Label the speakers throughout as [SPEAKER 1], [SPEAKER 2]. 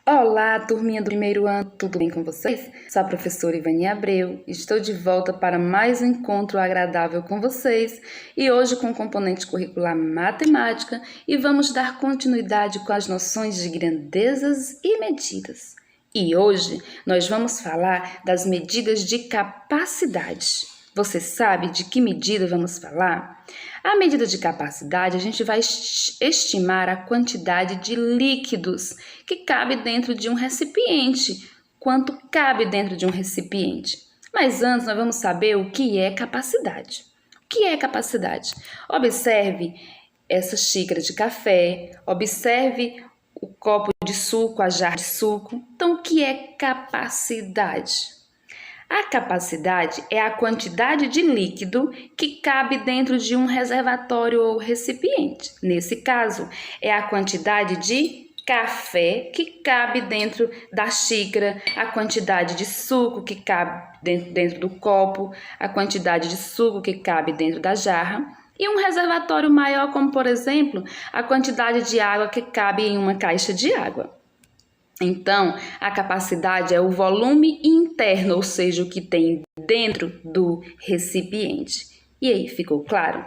[SPEAKER 1] Olá, turminha do primeiro ano, tudo bem com vocês? Sou a professora Ivani Abreu, estou de volta para mais um encontro agradável com vocês e hoje com o componente curricular matemática e vamos dar continuidade com as noções de grandezas e medidas. E hoje nós vamos falar das medidas de capacidade. Você sabe de que medida vamos falar? A medida de capacidade, a gente vai estimar a quantidade de líquidos que cabe dentro de um recipiente. Quanto cabe dentro de um recipiente? Mas antes nós vamos saber o que é capacidade. O que é capacidade? Observe essa xícara de café, observe o copo de suco, a jarra de suco. Então, o que é capacidade? A capacidade é a quantidade de líquido que cabe dentro de um reservatório ou recipiente. Nesse caso, é a quantidade de café que cabe dentro da xícara, a quantidade de suco que cabe dentro do copo, a quantidade de suco que cabe dentro da jarra. E um reservatório maior, como por exemplo, a quantidade de água que cabe em uma caixa de água. Então, a capacidade é o volume interno, ou seja, o que tem dentro do recipiente. E aí, ficou claro?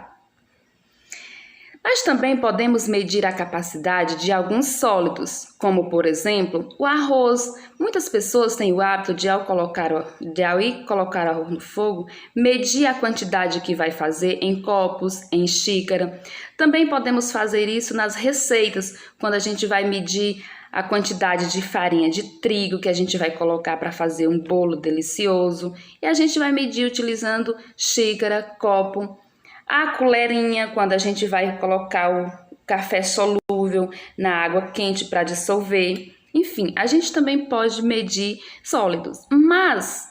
[SPEAKER 1] Mas também podemos medir a capacidade de alguns sólidos, como por exemplo, o arroz. Muitas pessoas têm o hábito de ao ir colocar arroz no fogo, medir a quantidade que vai fazer em copos, em xícara. Também podemos fazer isso nas receitas, quando a gente vai medir a quantidade de farinha de trigo que a gente vai colocar para fazer um bolo delicioso. E a gente vai medir utilizando xícara, copo, a colherinha quando a gente vai colocar o café solúvel na água quente para dissolver. Enfim, a gente também pode medir sólidos. Mas,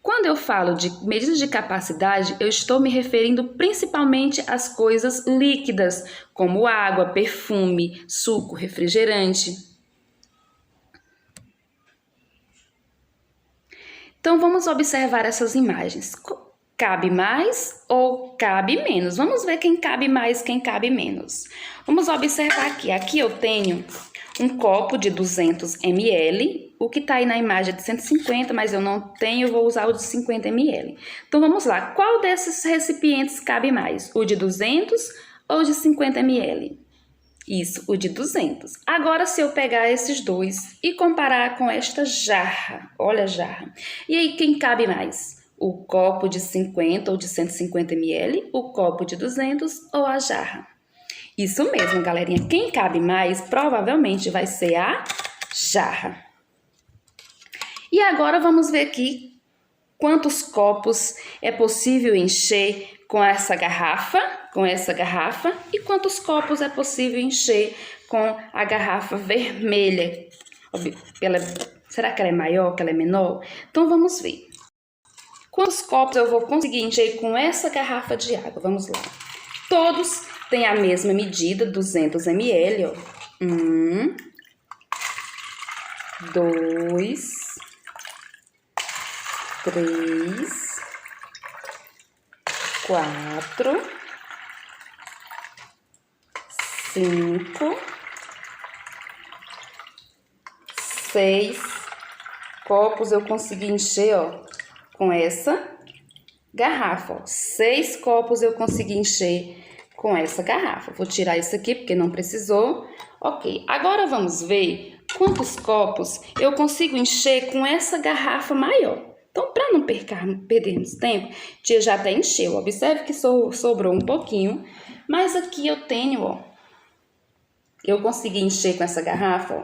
[SPEAKER 1] quando eu falo de medidas de capacidade, eu estou me referindo principalmente às coisas líquidas, como água, perfume, suco, refrigerante. Então, vamos observar essas imagens. Cabe mais ou cabe menos? Vamos ver quem cabe mais, quem cabe menos. Vamos observar aqui. Aqui eu tenho um copo de 200 ml. O que está aí na imagem é de 150, mas eu não tenho, vou usar o de 50 ml. Então, vamos lá. Qual desses recipientes cabe mais? O de 200 ou o de 50 ml? Isso, o de 200. Agora, se eu pegar esses dois e comparar com esta jarra, olha a jarra. E aí, quem cabe mais? O copo de 50 ou de 150 ml, o copo de 200 ou a jarra? Isso mesmo, galerinha. Quem cabe mais, provavelmente vai ser a jarra. E agora, vamos ver aqui quantos copos é possível encher com essa garrafa, e quantos copos é possível encher com a garrafa vermelha. Será que ela é maior, que ela é menor? Então, vamos ver. Quantos copos eu vou conseguir encher com essa garrafa de água? Vamos lá. Todos têm a mesma medida, 200 ml, ó. 1, 2, 3, 4, 5, 6 copos eu consegui encher, ó, com essa garrafa, ó. 6 copos eu consegui encher com essa garrafa. Vou tirar isso aqui porque não precisou. Ok, agora vamos ver quantos copos eu consigo encher com essa garrafa maior. Então, para não perdermos tempo, tia já até encheu. Observe que sobrou um pouquinho, mas aqui eu tenho, ó, eu consegui encher com essa garrafa, ó,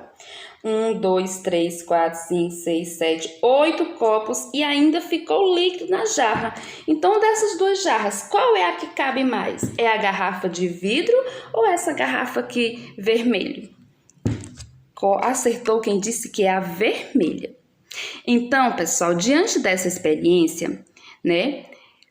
[SPEAKER 1] 1, 2, 3, 4, 5, 6, 7, 8 copos e ainda ficou líquido na jarra. Então, dessas duas jarras, qual é a que cabe mais? É a garrafa de vidro ou essa garrafa aqui vermelha? Acertou quem disse que é a vermelha. Então, pessoal, diante dessa experiência, né,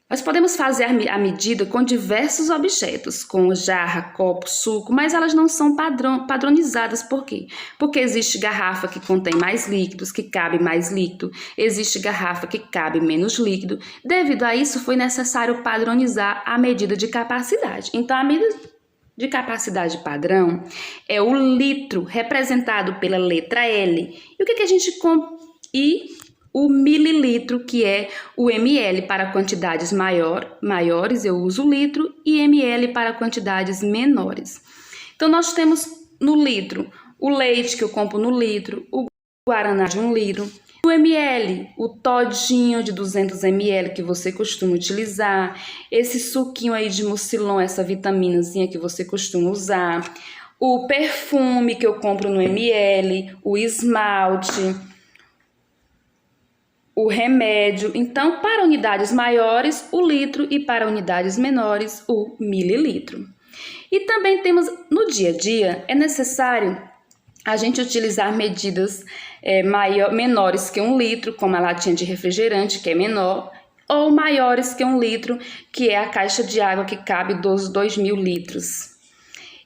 [SPEAKER 1] nós podemos fazer a medida com diversos objetos, com jarra, copo, suco, mas elas não são padronizadas. Por quê? Porque existe garrafa que contém mais líquidos, que cabe mais líquido, existe garrafa que cabe menos líquido. Devido a isso, foi necessário padronizar a medida de capacidade. Então, a medida de capacidade padrão é o litro, representado pela letra L. E o que a gente compra? E o mililitro, que é o ml para quantidades maiores, eu uso litro, e ml para quantidades menores. Então, nós temos no litro o leite, que eu compro no litro, o guaraná de 1 litro, o ml, o todinho de 200 ml que você costuma utilizar, esse suquinho aí de mucilon, essa vitaminazinha que você costuma usar, o perfume que eu compro no ml, o esmalte, o remédio. Então, para unidades maiores, o litro, e para unidades menores, o mililitro. E também temos, no dia a dia, é necessário a gente utilizar medidas menores que 1 litro, como a latinha de refrigerante, que é menor, ou maiores que 1 litro, que é a caixa de água que cabe dos 2.000 litros.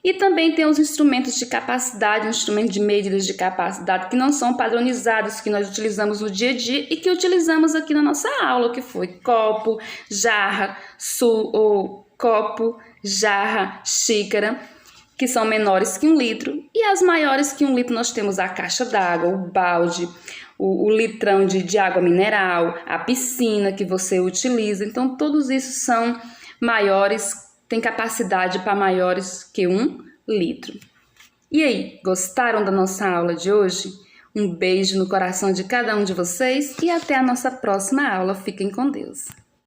[SPEAKER 1] E também tem os instrumentos de capacidade, instrumentos de medidas de capacidade que não são padronizados, que nós utilizamos no dia a dia e que utilizamos aqui na nossa aula, que foi copo, jarra, jarra, xícara, que são menores que 1 litro, e as maiores que 1 litro nós temos a caixa d'água, o balde, o litrão de água mineral, a piscina que você utiliza. Então, todos isso são maiores, têm capacidade para maiores que 1 litro. E aí, gostaram da nossa aula de hoje? Um beijo no coração de cada um de vocês e até a nossa próxima aula. Fiquem com Deus.